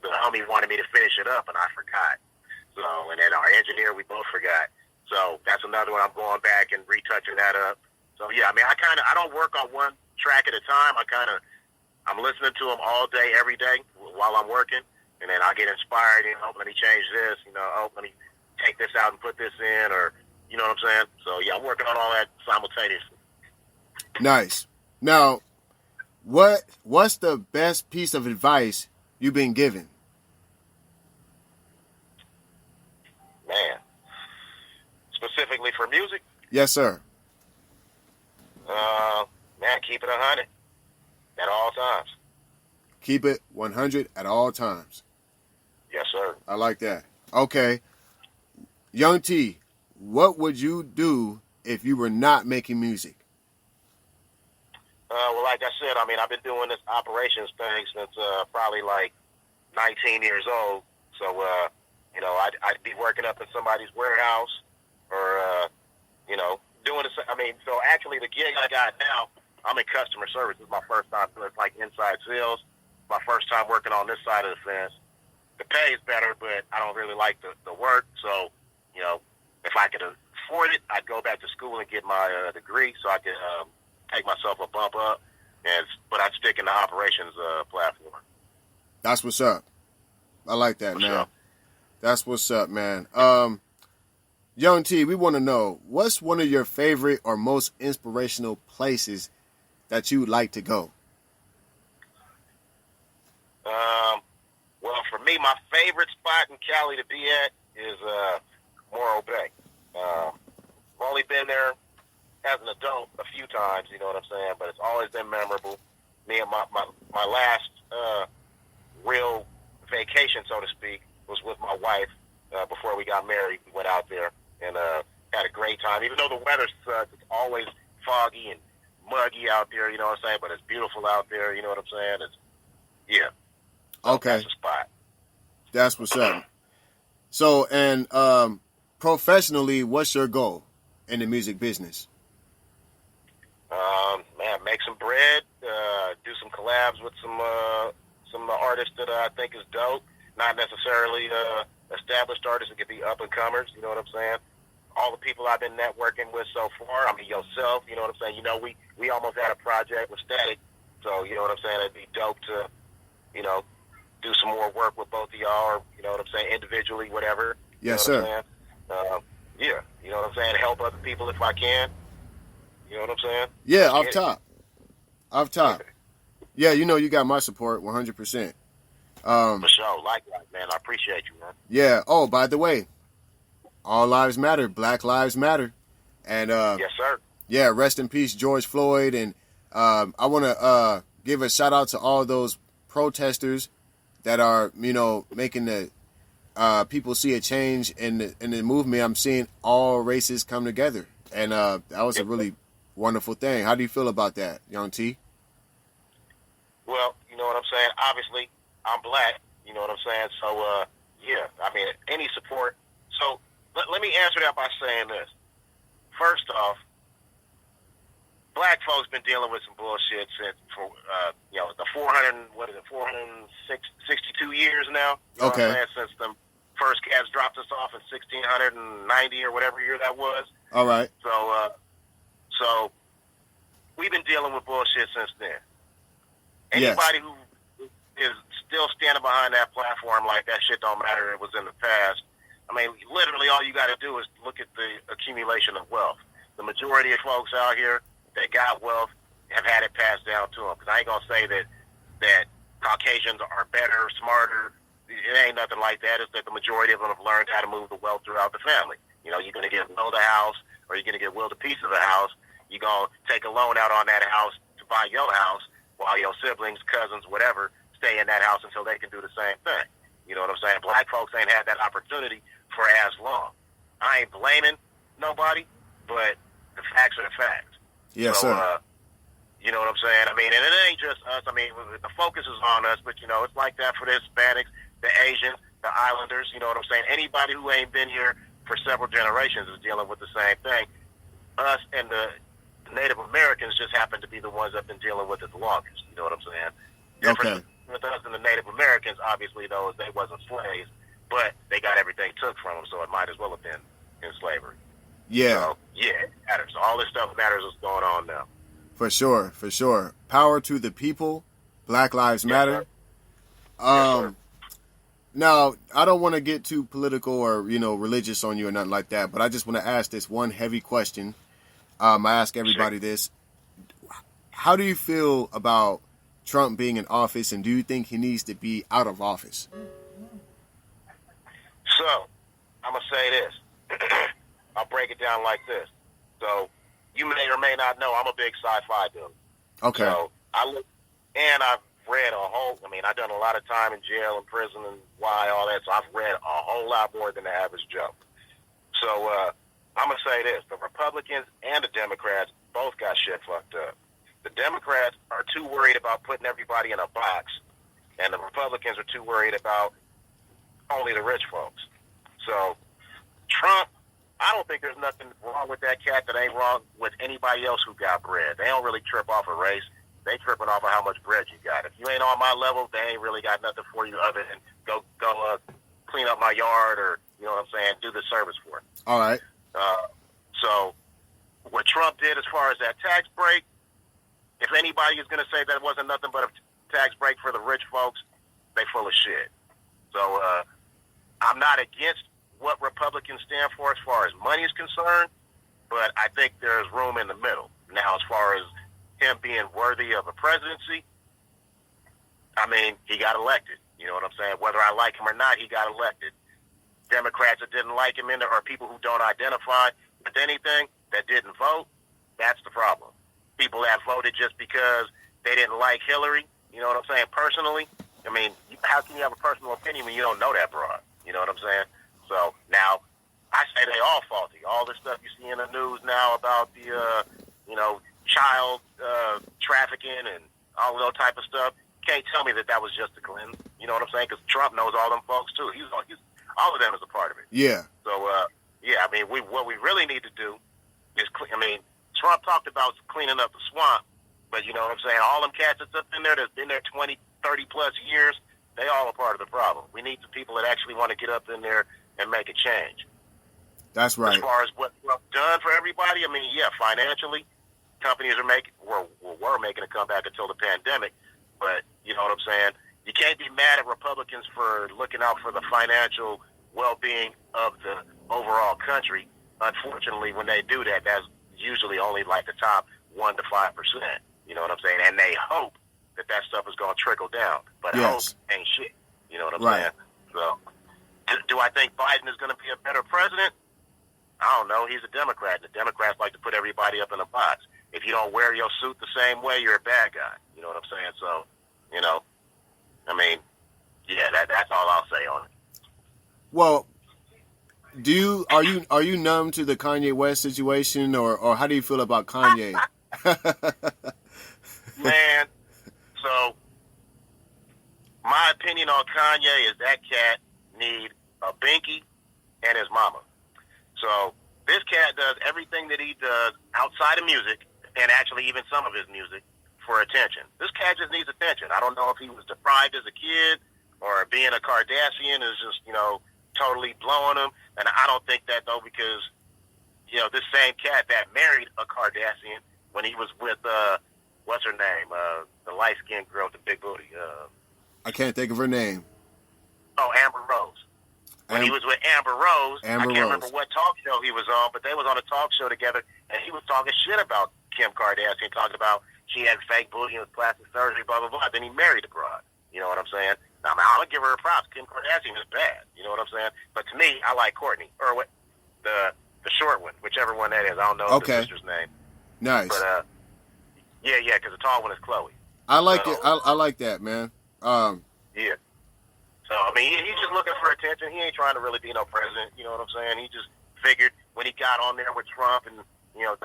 the homie wanted me to finish it up, and I forgot. So, and then our engineer, we both forgot. So that's another one I'm going back and retouching that up. So yeah, I don't work on one track at a time. I'm listening to them all day, every day while I'm working, and then I get inspired. Let me change this. Let me take this out and put this in, or you know what I'm saying. So yeah, I'm working on all that simultaneously. Nice. Now, what's the best piece of advice you've been given? Man, specifically for music? Yes, sir. Man, keep it 100 at all times. Keep it 100 at all times. Yes, sir. I like that. Okay. Young T, what would you do if you were not making music? Well, like I said, I've been doing this operations thing since probably like 19 years old. So, I'd be working up in somebody's warehouse or, doing this. So actually the gig I got now, I'm in customer service. This is my first time doing like inside sales. My first time working on this side of the fence. The pay is better, but I don't really like the work. So, if I could afford it, I'd go back to school and get my degree so I could take myself a bump up. But I'd stick in the operations platform. That's what's up. I like that, man. Sure. That's what's up, man. Young T, we want to know, what's one of your favorite or most inspirational places that you would like to go? Well, for me, my favorite spot in Cali to be at is Morro Bay. I've only been there as an adult a few times, you know what I'm saying, but it's always been memorable. Me and my last real vacation, so to speak, was with my wife before we got married. We went out there and had a great time. Even though the weather sucks, it's always foggy and muggy out there, you know what I'm saying, but it's beautiful out there, you know what I'm saying? Yeah. Okay. That's the spot. That's what's up. So, and professionally, what's your goal in the music business? Man, make some bread, do some collabs with some artists that I think is dope. Not necessarily established artists. It could be up and comers. You know what I'm saying? All the people I've been networking with so far. Yourself. You know what I'm saying? We almost had a project with Static. So you know what I'm saying? It'd be dope to, do some more work with both of y'all. Or, you know what I'm saying? Individually, whatever. Yes, you know sir. Yeah. You know what I'm saying? Help other people if I can. You know what I'm saying? Yeah, off top. Yeah, you got my support 100%. For sure. Likewise, man. I appreciate you, man. Yeah. Oh, by the way, all lives matter. Black lives matter. And yes, sir. yeah, rest in peace, George Floyd. And I want to give a shout out to all those protesters that are, making the people see a change in the movement. I'm seeing all races come together. And that was a really wonderful thing. How do you feel about that, Young T? Well, you know what I'm saying? Obviously, I'm black. You know what I'm saying? So, yeah, I mean, any support. So, let me answer that by saying this. First off, black folks been dealing with some bullshit since, the 462 years now? You know what I'm saying? Since the first cats dropped us off in 1690 or whatever year that was. All right. So we've been dealing with bullshit since then. Anybody who is still standing behind that platform like that shit don't matter, it was in the past. I mean, literally all you got to do is look at the accumulation of wealth. The majority of folks out here that got wealth have had it passed down to them. Because I ain't going to say that Caucasians are better, smarter. It ain't nothing like that. It's that the majority of them have learned how to move the wealth throughout the family. You know, you're going to get willed a house, or you're going to get willed a piece of the house. You're going to take a loan out on that house to buy your house, while your siblings, cousins, whatever, stay in that house until they can do the same thing. You know what I'm saying? Black folks ain't had that opportunity for as long. I ain't blaming nobody, but the facts are the facts. Yes, sir. You know what I'm saying? I mean, and it ain't just us. I mean, the focus is on us, but, you know, it's like that for the Hispanics, the Asians, the Islanders. You know what I'm saying? Anybody who ain't been here for several generations is dealing with the same thing. Us and the Native Americans just happen to be the ones that have been dealing with it the longest. You know what I'm saying? Difference with us and the Native Americans, obviously, though, is they wasn't slaves, but they got everything took from them, so it might as well have been in slavery. Yeah. So, yeah, it matters. All this stuff matters what's going on now. For sure, for sure. Power to the people. Black Lives Matter. Yes, now, I don't want to get too political or, religious on you or nothing like that, but I just want to ask this one heavy question. I ask everybody this. How do you feel about Trump being in office, and do you think he needs to be out of office? So, I'm going to say this. I'll break it down like this. So, you may or may not know, I'm a big sci-fi dude. Okay. So, I've read I've done a lot of time in jail and prison and all that, so I've read a whole lot more than the average Joe. So, I'm going to say this. The Republicans and the Democrats both got shit fucked up. The Democrats are too worried about putting everybody in a box, and the Republicans are too worried about only the rich folks. So, Trump, I don't think there's nothing wrong with that cat that ain't wrong with anybody else who got bread. They don't really trip off a race. They tripping off of how much bread you got. If you ain't on my level, they ain't really got nothing for you other than go clean up my yard or, you know what I'm saying, do the service for it. All right. So what Trump did as far as that tax break, if anybody is going to say that it wasn't nothing but a tax break for the rich folks, they full of shit. So I'm not against what Republicans stand for as far as money is concerned, but I think there's room in the middle. Now, as far as him being worthy of a presidency, I mean, he got elected. You know what I'm saying? Whether I like him or not, he got elected. Democrats that didn't like him in there, or people who don't identify with anything that didn't vote, that's the problem. People that voted just because they didn't like Hillary, you know what I'm saying, personally. I mean, how can you have a personal opinion when you don't know that broad? You know what I'm saying? So now, I say they all faulty. All this stuff you see in the news now about the, child trafficking and all of that type of stuff, can't tell me that was just the Clinton. You know what I'm saying? Because Trump knows all them folks, too. He's all of them is a part of it. Yeah. So, what we really need to do is, Trump talked about cleaning up the swamp, but you know what I'm saying? All them cats that's up in there that's been there 20, 30 plus years, they all a part of the problem. We need the people that actually want to get up in there and make a change. That's right. As far as what Trump done for everybody, financially, companies were making a comeback until the pandemic, but you know what I'm saying? You can't be mad at Republicans for looking out for the financial well-being of the overall country. Unfortunately, when they do that, that's usually only like the top 1 to 5%. You know what I'm saying? And they hope that stuff is going to trickle down. But hope ain't shit. You know what I'm saying? So, do I think Biden is going to be a better president? I don't know. He's a Democrat. The Democrats like to put everybody up in a box. If you don't wear your suit the same way, you're a bad guy. You know what I'm saying? So, that's all I'll say on it. Well, Are you numb to the Kanye West situation, or how do you feel about Kanye? Man, so my opinion on Kanye is that cat need a binky and his mama. So this cat does everything that he does outside of music, and actually even some of his music, for attention. This cat just needs attention. I don't know if he was deprived as a kid, or being a Kardashian is just, totally blowing him. And I don't think that, though, because, this same cat that married a Kardashian when he was with, what's her name? The light-skinned girl with the big booty. I can't think of her name. Oh, Amber Rose. When he was with Amber Rose, I can't remember what talk show he was on, but they was on a talk show together, and he was talking shit about Kim Kardashian, talking about she had fake booty and was plastic surgery, blah, blah, blah. Then he married the broad. You know what I'm saying? Now, I'm going to give her a props. Kim Kardashian is bad. You know what I'm saying? But to me, I like Courtney. Or what, the short one, whichever one that is. I don't know the sister's name. Nice. But, yeah, because the tall one is Chloe. I like it. I like that, man. Yeah. So, I mean, he's just looking for attention. He ain't trying to really be no president. You know what I'm saying? He just figured when he got on there with Trump and,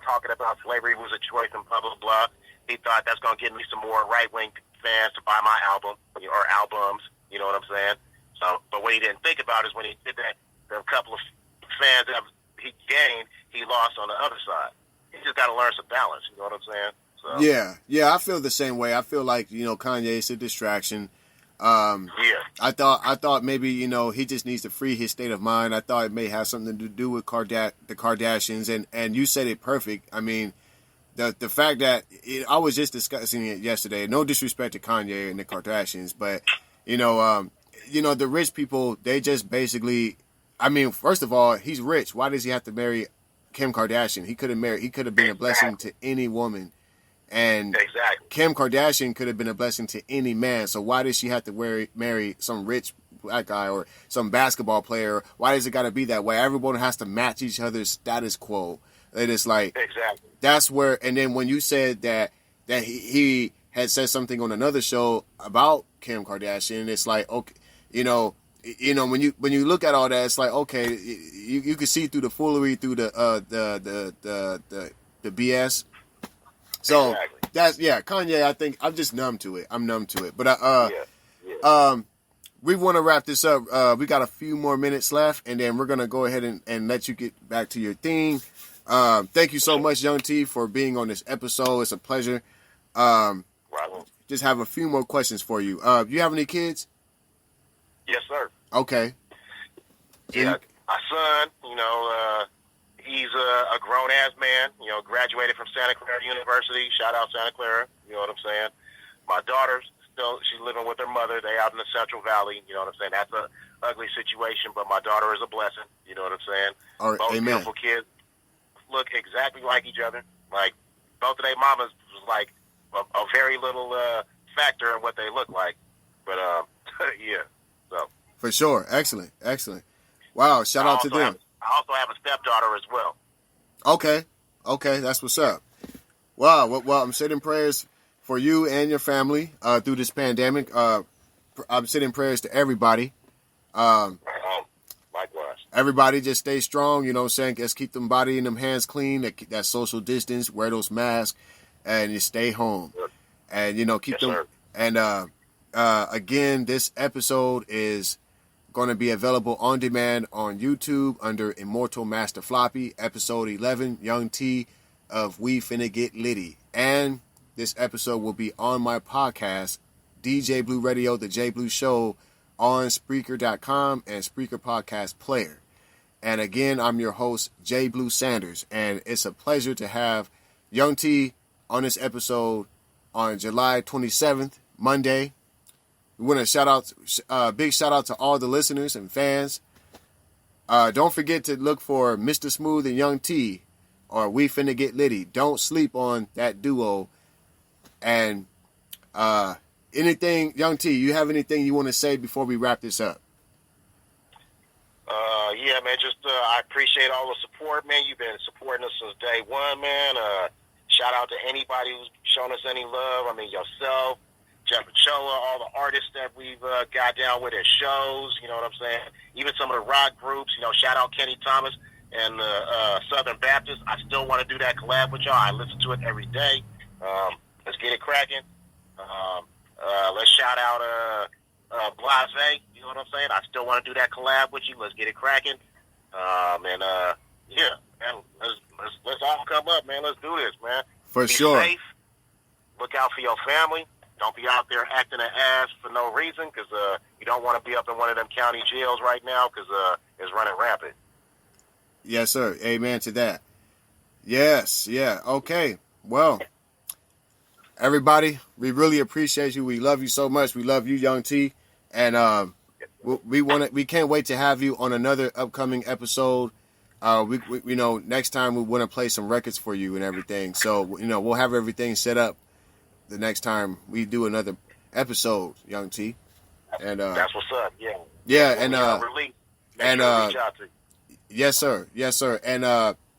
talking about slavery was a choice and blah, blah, blah, he thought that's going to get me some more right-wing fans to buy my album or albums. You know what I'm saying? So, but what he didn't think about is when he did that, the couple of fans that he gained, he lost on the other side. He just got to learn some balance. You know what I'm saying? So. Yeah, I feel the same way. I feel like, Kanye is a distraction. Yeah. I thought maybe, he just needs to free his state of mind. I thought it may have something to do with the Kardashians, and you said it perfect. I mean, the fact that I was just discussing it yesterday. No disrespect to Kanye and the Kardashians, but the rich people, they just basically. I mean, first of all, he's rich. Why does he have to marry Kim Kardashian? He could have been a blessing to any woman. And exactly. Kim Kardashian could have been a blessing to any man. So why does she have to marry some rich black guy or some basketball player? Why does it got to be that way? Everyone has to match each other's status quo. It is like exactly. That's where. And then when you said that he had said something on another show about Kim Kardashian, it's like, okay, when you look at all that, it's like, okay, you can see through the foolery, through the BS. So exactly. That's Kanye. I think I'm just numb to it. I'm numb to it. But we want to wrap this up. We got a few more minutes left, and then we're gonna go ahead and let you get back to your thing. Thank you so much, Young T, for being on this episode. It's a pleasure. Just have a few more questions for you. Do you have any kids? Yes, sir. Okay. Yeah, my son. He's a grown-ass man, graduated from Santa Clara University. Shout out Santa Clara, you know what I'm saying? My daughter's she's living with her mother. They out in the Central Valley, you know what I'm saying? That's a ugly situation, but my daughter is a blessing, you know what I'm saying? All right, both amen. beautiful kids look exactly like each other. Like, both of their mamas was like a very little factor in what they look like. But, yeah, so. For sure. Excellent. Wow, shout out to them. I also have a stepdaughter as well. Okay, that's what's up. Wow, well, I'm sending prayers for you and your family through this pandemic. I'm sending prayers to everybody. Likewise. Everybody just stay strong, you know what I'm saying? Just keep them body and them hands clean, that social distance, wear those masks, and you stay home. Yep. And, keep them. Sir. And again, this episode is going to be available on demand on YouTube under Immortal Master Floppy, episode 11, Young T of We Finna Get Litty. And this episode will be on my podcast, DJ Blue Radio, The J Blue Show, on Spreaker.com and Spreaker Podcast Player. And again, I'm your host, J Blue Sanders, and it's a pleasure to have Young T on this episode on July 27th, Monday. We want to big shout out to all the listeners and fans. Don't forget to look for Mr. Smooth and Young T, or We Finna Get Litty. Don't sleep on that duo. And anything, Young T, you have anything you want to say before we wrap this up? Yeah, man, just I appreciate all the support, man. You've been supporting us since day one, man. Shout out to anybody who's shown us any love. I mean, yourself, Jeff Ochoa, all the artists that we've got down with at shows, you know what I'm saying? Even some of the rock groups, you know, shout out Kenny Thomas and Southern Baptist. I still want to do that collab with y'all. I listen to it every day. Let's get it cracking. Let's shout out Blase, you know what I'm saying? I still want to do that collab with you. Let's get it cracking. Yeah, man, let's all come up, man. Let's do this, man. For Be sure. safe. Look out for your family. Don't be out there acting an ass for no reason, because you don't want to be up in one of them county jails right now, because it's running rampant. Yes, sir. Amen to that. Yes. Yeah. Okay. Well, everybody, we really appreciate you. We love you so much. We love you, Young T. And we can't wait to have you on another upcoming episode. We you know, next time we want to play some records for you and everything. So, you know, we'll have everything set up the next time we do another episode, Young T. And that's what's up. Yeah. Yeah, and reach out to. Yes, sir. Yes, sir. And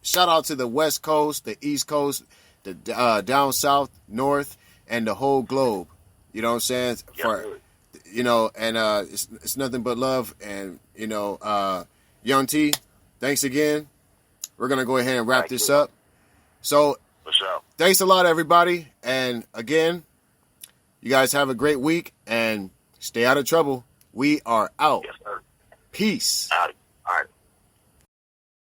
shout out to the West Coast, the East Coast, the down south, north, and the whole globe. You know what I'm saying? You know, and it's nothing but love. And you know, Young T, thanks again. We're gonna go ahead and wrap this up. So, for sure. Thanks a lot, everybody. And again, you guys have a great week and stay out of trouble. We are out. Yes, sir. Peace. Out.